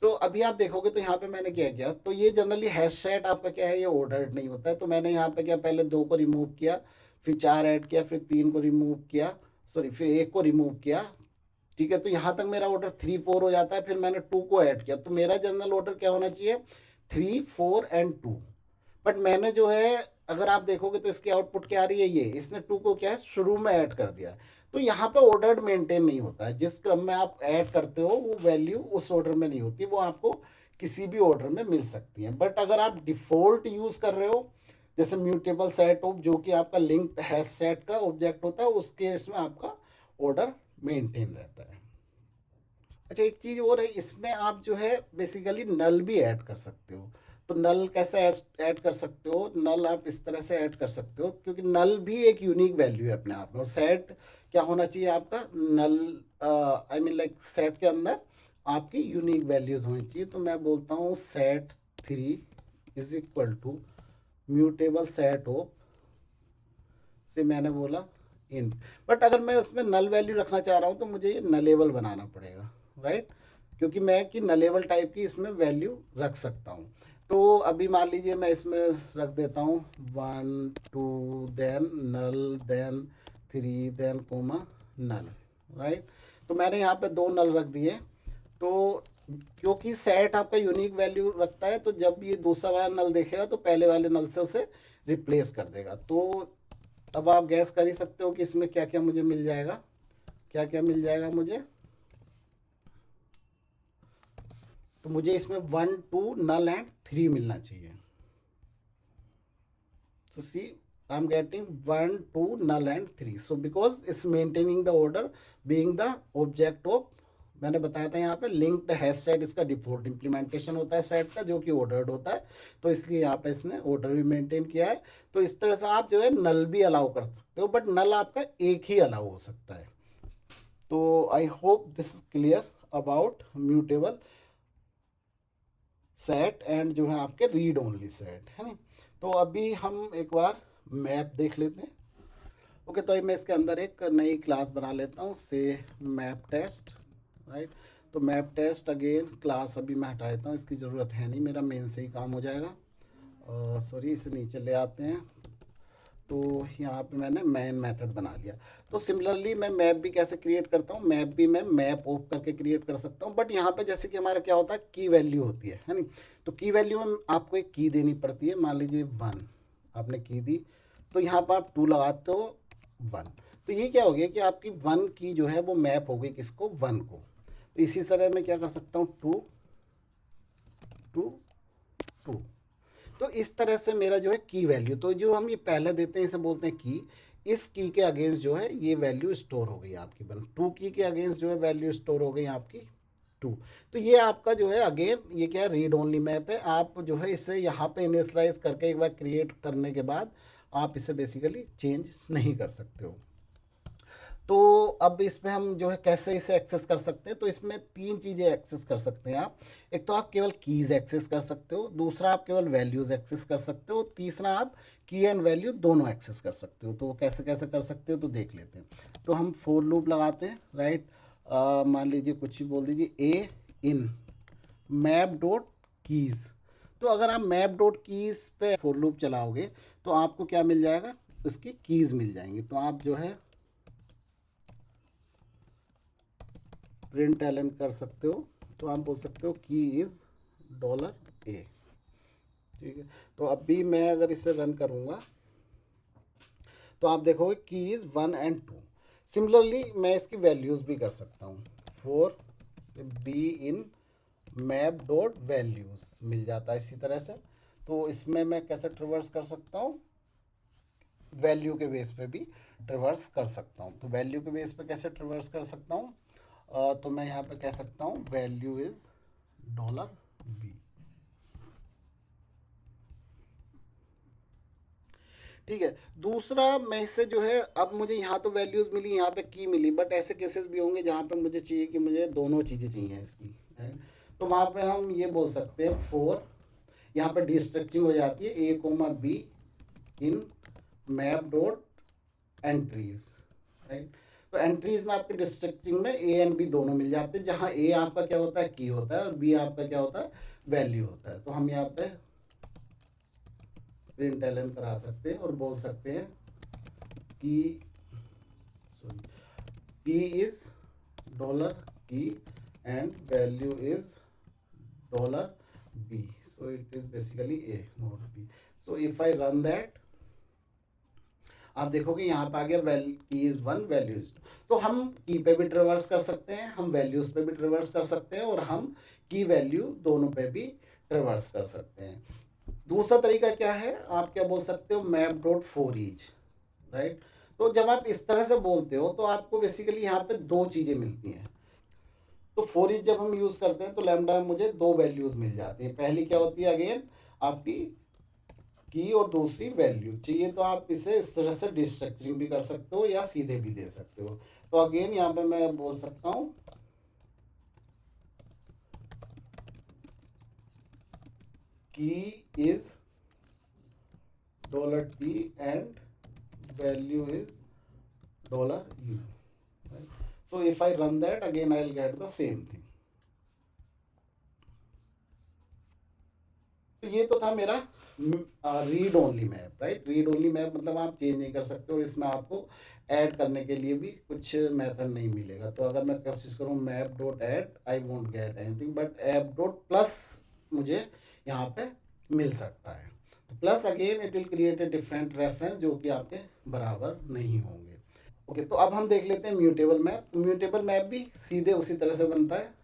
तो अभी आप देखोगे तो यहाँ पे मैंने क्या किया, तो ये जनरली हैश सेट आपका क्या है, ये ऑर्डर्ड नहीं होता है। तो मैंने यहाँ पे क्या, पहले 2 को रिमूव किया, फिर 4 ऐड किया, फिर 3 को रिमूव किया, सॉरी फिर 1 को रिमूव किया, ठीक है। तो यहाँ तक मेरा ऑर्डर 3 4 हो जाता है। फिर मैंने 2 को ऐड किया, तो मेरा जनरल ऑर्डर क्या होना चाहिए, 3 4 एंड 2। बट मैंने जो है, अगर आप देखोगे तो इसकी आउटपुट क्या आ रही है, ये इसने 2 को क्या है शुरू में ऐड कर दिया। तो यहाँ पे ऑर्डर मेंटेन नहीं होता है, जिस क्रम में आप ऐड करते हो वो वैल्यू उस ऑर्डर में नहीं होती, वो आपको किसी भी ऑर्डर में मिल सकती है। बट अगर आप डिफ़ॉल्ट यूज़ कर रहे हो, जैसे म्यूटेबल सेट ऑफ, जो कि आपका लिंक्ड हैश सेट का ऑब्जेक्ट होता है, उस केस में आपका ऑर्डर मेंटेन रहता है। अच्छा, एक चीज़ और है, इसमें आप जो है बेसिकली नल भी ऐड कर सकते हो। तो नल कैसे ऐड कर सकते हो, नल आप इस तरह से ऐड कर सकते हो, क्योंकि नल भी एक यूनिक वैल्यू है अपने आप में। और सेट क्या होना चाहिए आपका, नल आई मीन लाइक सेट के अंदर आपकी यूनिक वैल्यूज़ होनी चाहिए। तो मैं बोलता हूँ set 3 is equal to mutable set of, say मैंने बोला इंट। बट अगर मैं उसमें नल वैल्यू रखना चाह रहा हूँ तो मुझे ये नलेबल बनाना पड़ेगा, राइट। क्योंकि मैं कि नलेबल टाइप की इसमें वैल्यू रख सकता हूँ। तो अभी मान लीजिए मैं इसमें रख देता हूँ 1 2 देन नल देन 3 देन कोमा नल, राइट। तो मैंने यहाँ पे 2 नल रख दिए। तो क्योंकि सेट आपका यूनिक वैल्यू रखता है, तो जब ये दूसरा वाला नल देखेगा तो पहले वाले नल से उसे रिप्लेस कर देगा। तो अब आप गैस कर ही सकते हो कि इसमें क्या क्या मुझे मिल जाएगा, क्या क्या मिल जाएगा मुझे। तो मुझे इसमें 1 2 नल एंड 3 मिलना चाहिए। So see, I'm getting 1 2 null and 3. So because it's maintaining the order being the object of, मैंने बताया था यहाँ पे लिंक्ड हैश सेट इसका डिफॉल्ट इम्प्लीमेंटेशन होता है सेट का, जो कि ऑर्डर्ड होता है। तो इसलिए यहाँ पे इसने ऑर्डर भी मेंटेन किया है। तो इस तरह से आप जो है नल भी अलाउ कर सकते हो, बट नल आपका एक ही अलाउ हो सकता है। तो I hope this is clear about mutable set and जो है आपके रीड ओनली सेट, है ना। तो अभी हम एक बार मैप देख लेते हैं। ओके, तो मैं इसके अंदर एक नई क्लास बना लेता हूँ, से मैप टेस्ट, राइट। तो मैप टेस्ट अगेन क्लास अभी मैं हटा देता हूँ, इसकी ज़रूरत है नहीं, मेरा मेन से ही काम हो जाएगा। सॉरी, इसे नीचे ले आते हैं। तो यहाँ पे मैंने मैन मेथड बना लिया। तो सिमिलरली मैं मैप भी कैसे क्रिएट करता हूँ, मैप भी मैं मैप ऑफ करके क्रिएट कर सकता हूँ। बट यहाँ पे जैसे कि हमारा क्या होता है, की वैल्यू होती है नहीं। तो की वैल्यू में आपको एक की देनी पड़ती है। मान लीजिए 1 आपने की दी, तो यहाँ पर आप 2 लगाते हो 1। तो ये क्या हो गया कि आपकी 1 की जो है वो मैप हो गई किसको, 1 को। तो इसी तरह मैं क्या कर सकता हूँ, 2 2 2। तो इस तरह से मेरा जो है की वैल्यू, तो जो हम ये पहले देते हैं इसे बोलते हैं की। इस की के अगेंस्ट जो है ये वैल्यू स्टोर हो गई आपकी 1। 2 की के अगेंस्ट जो है वैल्यू स्टोर हो गई आपकी 2। तो ये आपका जो है अगेन ये क्या है, रीड ओनली मैप है। आप जो है इसे यहाँ पे इनिशियलाइज करके एक बार क्रिएट करने के बाद आप इसे बेसिकली चेंज नहीं कर सकते हो। तो अब इसमें हम जो है कैसे इसे एक्सेस कर सकते हैं, तो इसमें 3 चीज़ें एक्सेस कर सकते हैं आप। एक तो आप केवल कीज़ एक्सेस कर सकते हो, दूसरा आप केवल वैल्यूज़ एक्सेस कर सकते हो, तीसरा आप की एंड वैल्यू दोनों एक्सेस कर सकते हो। तो वो कैसे कैसे कर सकते हो तो देख लेते हैं। तो हम फॉर लूप लगाते हैं, राइट। मान लीजिए कुछ ही बोल दीजिए, ए इन मैप डॉट कीज़। तो अगर आप मैप डॉट कीज़ पे फॉर लूप चलाओगे तो आपको क्या मिल जाएगा, उसकी कीज़ मिल जाएंगी। तो आप जो है प्रिंट एलन कर सकते हो, तो आप बोल सकते हो की इज़ डॉलर ए। ठीक है, तो अभी मैं अगर इसे रन करूँगा तो आप देखोगे की इज़ 1 एंड 2। सिमिलरली मैं इसकी वैल्यूज़ भी कर सकता हूँ, for b in map dot values मिल जाता है इसी तरह से। तो इसमें मैं कैसे ट्रिवर्स कर सकता हूँ, वैल्यू के बेस पे भी ट्रिवर्स कर सकता हूँ। तो वैल्यू के बेस पे कैसे ट्रिवर्स कर सकता हूँ, तो मैं यहाँ पे कह सकता हूँ वैल्यू इज़ डॉलर बी। ठीक है, दूसरा मैं इससे जो है, अब मुझे यहाँ तो वैल्यूज़ मिली, यहाँ पे की मिली, बट ऐसे केसेस भी होंगे जहाँ पे मुझे चाहिए कि मुझे दोनों चीज़ें चाहिए इसकी, right? तो वहाँ पे हम ये बोल सकते हैं फोर, यहाँ पे डिस्ट्रक्टिंग हो जाती है a comma b in map dot entries, right. तो एंट्रीज में आपके डिस्ट्रक्टिंग में ए एंड बी दोनों मिल जाते हैं, जहाँ ए आपका क्या होता है, की होता है, और बी आपका क्या होता है, वैल्यू होता है। तो हम यहाँ पे प्रिंट एलन करा सकते हैं और बोल सकते हैं की key is dollar key and value is dollar b, so it is basically a not b। so if I run that, आप देखोगे यहाँ पे आ गया की इज 1 वैल्यू इज 2। तो हम की पे भी ट्रिवर्स कर सकते हैं, हम वैल्यूज पे भी ट्रिवर्स कर सकते हैं, और हम की वैल्यू दोनों पे भी ट्रिवर्स कर सकते हैं। दूसरा तरीका क्या है, आप क्या बोल सकते हो, map dot for each, right. तो जब आप इस तरह से बोलते हो तो आपको बेसिकली यहाँ पे दो चीज़ें मिलती हैं। तो फोर ईच जब हम यूज़ करते हैं तो लैम्डा में मुझे दो वैल्यूज़ मिल जाती हैं। पहली क्या होती है, अगेन आपकी की, और दूसरी वैल्यू। चाहिए तो आप इसे इस तरह से डिस्ट्रक्चरिंग भी कर सकते हो या सीधे भी दे सकते हो। तो अगेन यहाँ पे मैं बोल सकता हूँ की is dollar T and value is dollar you. So if I run that again, I will get the same thing। तो ये तो था मेरा read only map, right. Read only map मतलब आप चेंज नहीं कर सकते, और इसमें आपको ऐड करने के लिए भी कुछ मेथड नहीं मिलेगा। तो अगर मैं कोशिश करूँ map dot add, I won't get anything, but app dot plus मुझे यहाँ पे मिल सकता है। तो plus again it will create a different reference जो कि आपके बराबर नहीं होंगे। ओके, तो अब हम देख लेते हैं म्यूटेबल मैप। म्यूटेबल मैप भी सीधे उसी तरह से बनता है,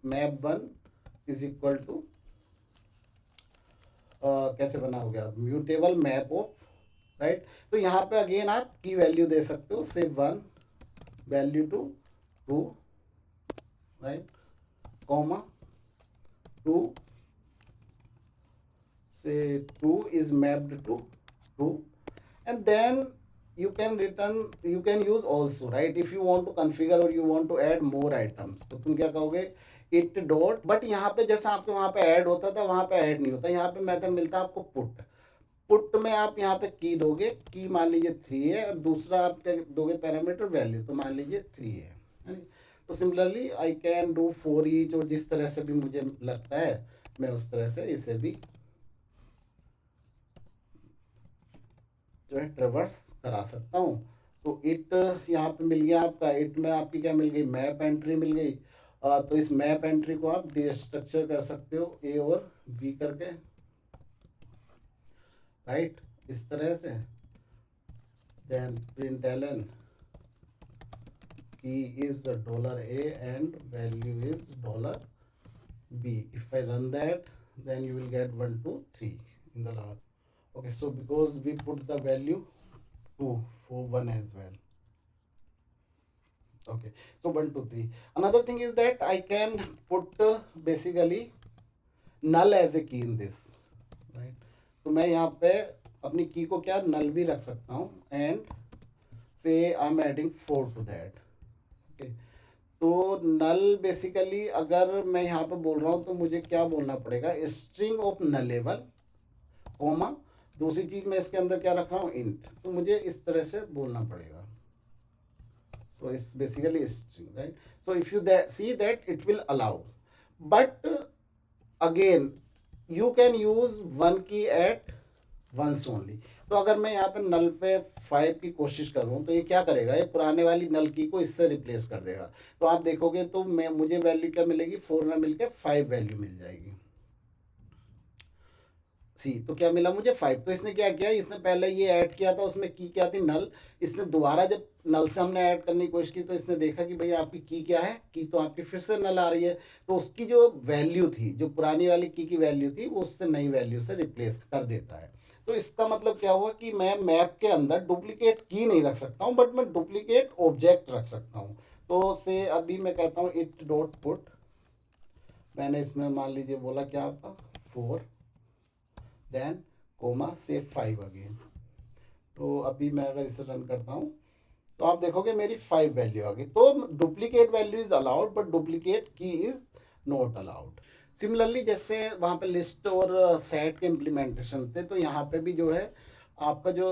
मैप 1 इज इक्वल टू, कैसे बना हो गया, म्यूटेबल मैप ऑफ, राइट। तो यहाँ पे अगेन आप की वैल्यू दे सकते हो, से 1 वैल्यू टू 2, राइट, कॉमा 2 से 2 is mapped to 2, and then you can use also, right, if you want to configure or you want to add more items। तो तुम क्या कहोगे, it dot, बट यहाँ पे जैसा आपके वहाँ पे ऐड होता था वहाँ पे ऐड नहीं होता, यहाँ पे मेथड मिलता है आपको पुट में आप यहाँ पे की दोगे, की मान लीजिए 3 है, और दूसरा आप क्या दोगे पैरामीटर वैल्यू, तो मान लीजिए 3 है। तो similarly I can do for each, और जिस तरह से भी मुझे लगता है मैं उस तरह से इसे भी जो है ट्रेवर्स करा सकता हूँ। तो इट यहाँ पे मिल गया आपका, इट में आपकी क्या मिल गई, मैप एंट्री मिल गई। तो इस मैप एंट्री को आप डिस्ट्रक्चर कर सकते हो ए और बी करके, राइट, इस तरह से। Then println key is dollar a and value is dollar b. If I run that then you will get 1 2 3 in the last। Okay, so because we put the value 2 for 1 as well। Okay, so 1 2 3। another thing is that I can put basically null as a key in this, right। तो मैं यहाँ पे अपनी की को क्या नल भी रख सकता हूँ, एंड से I am adding 4 to that। okay, तो नल बेसिकली अगर मैं यहाँ पे बोल रहा हूँ तो मुझे क्या बोलना पड़ेगा, स्ट्रिंग ऑफ नलेबल, कोमा दूसरी चीज़ मैं इसके अंदर क्या रख रहा हूँ, इंट। तो मुझे इस तरह से बोलना पड़ेगा। So it's basically string, right. So if you see that it will allow, but again you can use one key at once only. तो अगर मैं यहाँ पे नल पे 5 की कोशिश करूँ तो ये क्या करेगा, ये पुराने वाली नल की को इससे रिप्लेस कर देगा। तो आप देखोगे तो मैं मुझे वैल्यू क्या मिलेगी, 4 में मिलके 5 वैल्यू मिल जाएगी। सी तो क्या मिला मुझे 5। तो इसने क्या किया, इसने पहले ये ऐड किया था, उसमें की क्या थी, नल। इसने दोबारा जब नल से हमने ऐड करने की कोशिश की तो इसने देखा कि भाई आपकी की क्या है, की तो आपकी फिर से नल आ रही है। तो उसकी जो वैल्यू थी, जो पुरानी वाली की वैल्यू थी, वो उससे नई वैल्यू से रिप्लेस कर देता है। तो इसका मतलब क्या हुआ कि मैं मैप के अंदर डुप्लीकेट की नहीं रख सकता हूँ, बट मैं डुप्लीकेट ऑब्जेक्ट रख सकता हूँ। तो से अभी मैं कहता हूँ इट डॉट पुट, मैंने इसमें मान लीजिए बोला क्या आपका 4 देन कोमा से 5 अगेन। तो अभी मैं अगर इसे रन करता हूँ तो आप देखोगे मेरी 5 वैल्यू आ गई। तो duplicate value is allowed but duplicate की इज नॉट अलाउड। सिमिलरली जैसे वहाँ पे लिस्ट और सेट के इम्प्लीमेंटेशन थे, तो यहाँ पे भी जो है आपका जो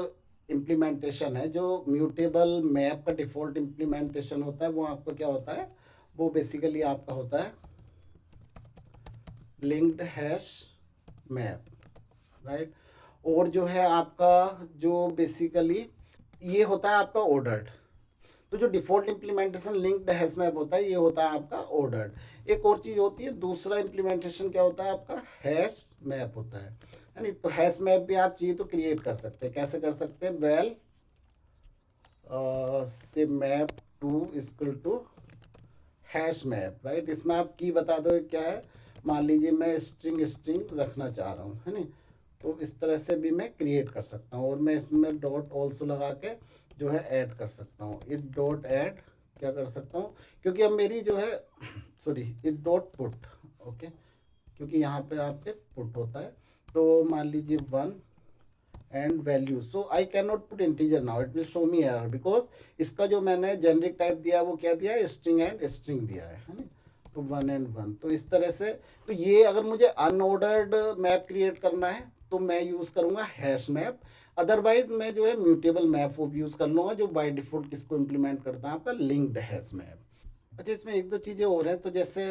इम्प्लीमेंटेशन है, जो म्यूटेबल मैप का डिफ़ॉल्ट इम्प्लीमेंटेशन होता है, वो आपका क्या होता है, वो बेसिकली आपका होता है लिंक्ड हैश मैप, राइट। और जो है आपका जो बेसिकली ये होता है आपका ऑर्डर्ड। तो जो default implementation linked hash map होता है, ये होता है आपका ऑर्डर्ड। एक और चीज़ होती है, दूसरा इम्प्लीमेंटेशन क्या होता है आपका, हैश मैप होता है नहीं। तो हैश मैप भी आप चाहिए तो क्रिएट कर सकते हैं। कैसे कर सकते हैं, val say map two equal to hash map, right. इसमें आप की बता दो क्या है, मान लीजिए मैं स्ट्रिंग स्ट्रिंग रखना चाह रहा हूँ, है नहीं। तो इस तरह से भी मैं क्रिएट कर सकता हूँ। और मैं इसमें डॉट ऑल्सो लगा के जो है ऐड कर सकता हूँ, इट डॉट ऐड क्या कर सकता हूँ, क्योंकि अब मेरी जो है sorry it dot put, okay, क्योंकि यहाँ पे आपके पुट होता है। तो मान लीजिए 1 and value, so I can not put integer now, it will show me error, because इसका जो मैंने जेनरिक टाइप दिया वो क्या दिया है, स्ट्रिंग एंड स्ट्रिंग दिया है ना। तो 1 एंड 1, तो इस तरह से। तो ये अगर मुझे अनऑर्डर्ड मैप क्रिएट करना है तो मैं यूज़ करूँगा हैश मैप। अदरवाइज मैं जो है म्यूटेबल मैप वो यूज़ कर लूँगा, जो बाय डिफ़ॉल्ट किसको इम्प्लीमेंट करता है, आपका लिंक्ड हैश मैप। अच्छा, इसमें एक दो चीज़ें और हैं। तो जैसे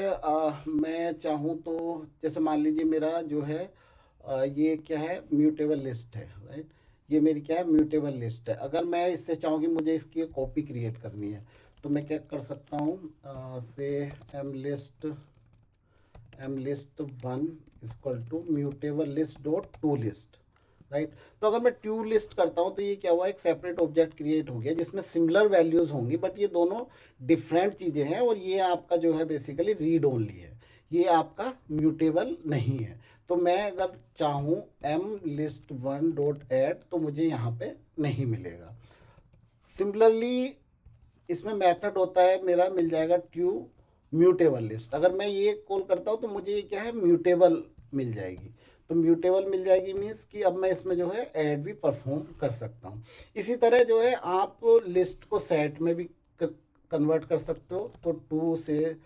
मैं चाहूँ तो जैसे मान लीजिए मेरा जो है ये क्या है, म्यूटेबल लिस्ट है, राइट। ये मेरी क्या है, म्यूटेबल लिस्ट है। अगर मैं इससे चाहूँ कि मुझे इसकी कॉपी क्रिएट करनी है तो मैं क्या कर सकता हूँ, say M list 1 equal to mutable list dot to list, right. तो अगर मैं टू लिस्ट करता हूँ तो ये क्या हुआ, एक सेपरेट ऑब्जेक्ट क्रिएट हो गया जिसमें सिमिलर वैल्यूज़ होंगी, बट ये दोनों डिफरेंट चीज़ें हैं। और ये आपका जो है बेसिकली रीड ओनली है, ये आपका म्यूटेबल नहीं है। तो मैं अगर चाहूँ एम लिस्ट 1 डॉट ऐड तो मुझे यहाँ पे नहीं मिलेगा। सिमिलरली इसमें मेथड होता है मेरा, मिल जाएगा ट्रू म्यूटेबल लिस्ट। अगर मैं ये कॉल करता हूँ तो मुझे ये क्या है, म्यूटेबल मिल जाएगी। तो म्यूटेबल मिल जाएगी मीन्स कि अब मैं इसमें जो है ऐड भी परफॉर्म कर सकता हूँ। इसी तरह जो है आप लिस्ट को सेट में भी कन्वर्ट कर सकते हो। तो टू से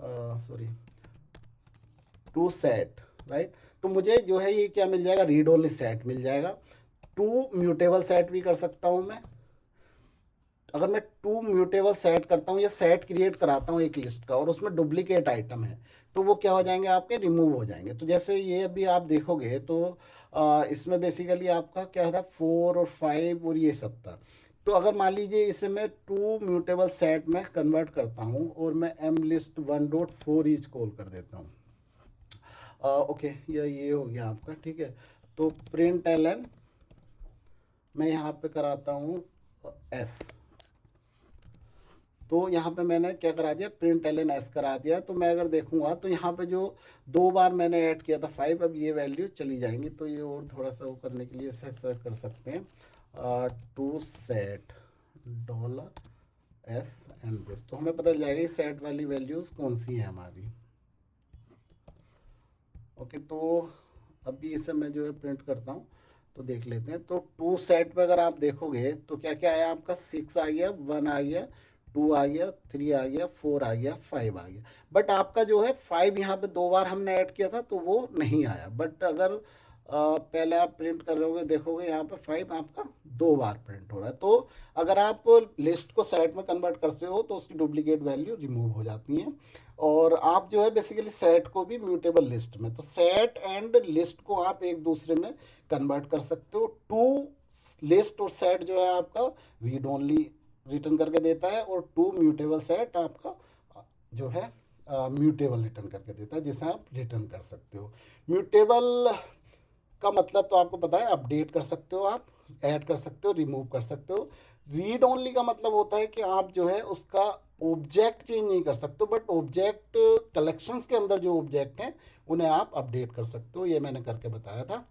सॉरी टू सेट, राइट। तो मुझे जो है ये क्या मिल जाएगा, रीड ओनली सेट मिल जाएगा। टू म्यूटेबल सेट भी कर सकता हूँ मैं। अगर मैं टू म्यूटेबल सेट करता हूँ या सेट क्रिएट कराता हूँ एक लिस्ट का और उसमें डुप्लीकेट आइटम है, तो वो क्या हो जाएंगे, आपके रिमूव हो जाएंगे। तो जैसे ये अभी आप देखोगे तो इसमें बेसिकली आपका क्या था, 4 और 5 और ये सब था। तो अगर मान लीजिए इसे मैं टू म्यूटेबल सेट में कन्वर्ट करता हूँ और मैं एम लिस्ट 1.4 ईच कॉल कर देता हूँ, ओके, ये हो गया आपका, ठीक है। तो प्रिंट एल एन मैं यहाँ पे कराता हूँ एस। तो यहाँ पे मैंने क्या करा दिया, प्रिंट एल एन एस करा दिया। तो मैं अगर देखूँगा तो यहाँ पे जो 2 बार मैंने ऐड किया था 5, अब ये वैल्यू चली जाएंगी। तो ये और थोड़ा सा वो करने के लिए ऐसा कर सकते हैं, to set $s and this, तो हमें पता चल जाएगा ये सेट वाली वैल्यूज़ कौन सी हैं हमारी। ओके, तो अभी इसे मैं जो है प्रिंट करता हूँ तो देख लेते हैं। तो टू सेट पे अगर आप देखोगे तो क्या क्या आया आपका, 6 आ गया, 1 आ गया, 2 आ गया, 3 आ गया, 4 आ गया, 5 आ गया। बट आपका जो है 5 यहाँ पे 2 बार हमने ऐड किया था तो वो नहीं आया। बट अगर पहले आप प्रिंट कर रहे होगे, देखोगे यहाँ पे 5 आपका 2 बार प्रिंट हो रहा है। तो अगर आप लिस्ट को सेट में कन्वर्ट करते हो तो उसकी डुप्लीकेट वैल्यू रिमूव हो जाती हैं। और आप जो है बेसिकली सेट को भी म्यूटेबल लिस्ट में, तो सेट एंड लिस्ट को आप एक दूसरे में कन्वर्ट कर सकते हो। टू लिस्ट और सेट जो है आपका रीड ओनली रिटर्न करके देता है, और टू म्यूटेबल सेट आपका जो है म्यूटेबल रिटर्न करके देता है, जिसे आप रिटर्न कर सकते हो। म्यूटेबल का मतलब तो आपको पता है, अपडेट कर सकते हो, आप ऐड कर सकते हो, रिमूव कर सकते हो। रीड ओनली का मतलब होता है कि आप जो है उसका ऑब्जेक्ट चेंज नहीं कर सकते, बट ऑब्जेक्ट कलेक्शंस के अंदर जो ऑब्जेक्ट हैं उन्हें आप अपडेट कर सकते हो। ये मैंने करके बताया था।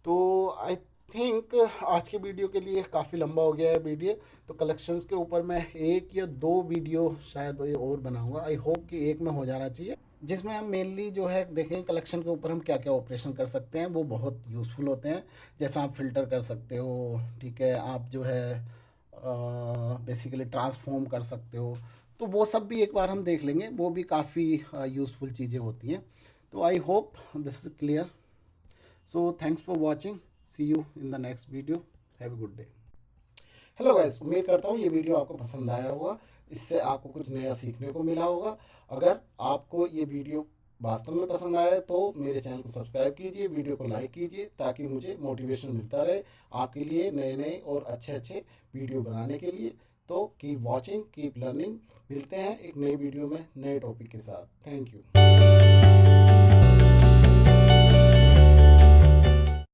तो आई थिंक आज की वीडियो के लिए काफ़ी लंबा हो गया है वीडियो, तो कलेक्शंस के ऊपर मैं 1 या 2 वीडियो शायद ये और बनाऊंगा। आई होप कि एक में हो जाना चाहिए, जिसमें हम मेनली जो है देखें कलेक्शन के ऊपर हम क्या क्या ऑपरेशन कर सकते हैं, वो बहुत यूज़फुल होते हैं। जैसा आप फ़िल्टर कर सकते हो, ठीक है, आप जो है बेसिकली ट्रांसफॉर्म कर सकते हो, तो वो सब भी एक बार हम देख लेंगे, वो भी काफ़ी यूज़फुल चीज़ें होती हैं। तो I hope this is clear. So thanks for watching, see you in the next video, have a good day. Hello guys, उम्मीद करता हूँ ये वीडियो आपको पसंद आया होगा, इससे आपको कुछ नया सीखने को मिला होगा। अगर आपको ये वीडियो वास्तव में पसंद आया तो मेरे चैनल को सब्सक्राइब कीजिए, वीडियो को लाइक कीजिए, ताकि मुझे मोटिवेशन मिलता रहे आपके लिए नए नए और अच्छे अच्छे वीडियो बनाने के लिए। तो कीप वॉचिंग, कीप लर्निंग। मिलते हैं एक नई वीडियो में नए टॉपिक के साथ। Thank you.